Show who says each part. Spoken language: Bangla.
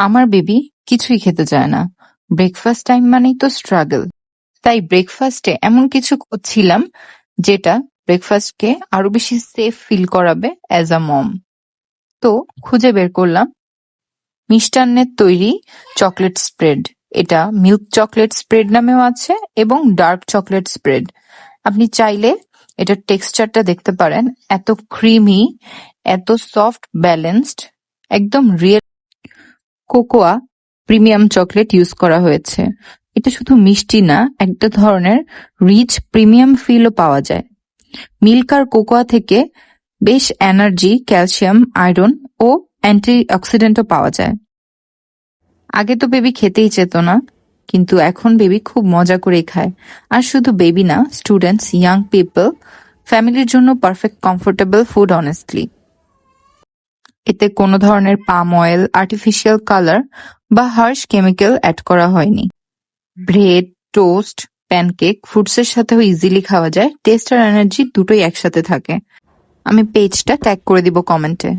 Speaker 1: আমার বেবি কিছুই খেতে চায় না। ব্রেকফাস্ট টাইম মানেই তো স্ট্রাগল। তাই ব্রেকফাস্টে এমন কিছু করছিলাম যেটা ব্রেকফাস্টকে আরো বেশি সেফ ফিল করাবে অ্যাজ আ মম। তো খুঁজে বের করলাম মিষ্টান্নের তৈরি চকলেট স্প্রেড। এটা মিল্ক চকলেট স্প্রেড নামেও আছে এবং ডার্ক চকলেট স্প্রেড। আপনি চাইলে এটার টেক্সচারটা দেখতে পারেন, এত ক্রিমি, এত সফট ব্যালেন্সড, একদম real cocoa premium chocolate use করা হয়েছে। এটা শুধু মিষ্টি না, একটা ধরনের রিচ প্রিমিয়াম ফিলও পাওয়া যায়। মিল্ক আর কোকোয়া থেকে বেশ এনার্জি, ক্যালসিয়াম, আয়রন ও অ্যান্টিঅক্সিডেন্টও পাওয়া যায়। আগে তো বেবি খেতেই চেত না, কিন্তু এখন বেবি খুব মজা করেই খায়। আর শুধু বেবি না, স্টুডেন্টস, ইয়াং পিপল, ফ্যামিলির জন্য পারফেক্ট কমফোর্টেবল ফুড অনেস্টলি। এতে কোনো ধরনের পাম অয়েল, আর্টিফিশিয়াল কালার বা হার্শ কেমিক্যাল অ্যাড করা হয়নি। ব্রেড, টোস্ট, প্যানকেক, ফ্রুটসের সাথেও ইজিলি খাওয়া যায়। টেস্ট আর এনার্জি দুটোই একসাথে থাকে। আমি পেজটা ট্যাগ করে দিব কমেন্টে।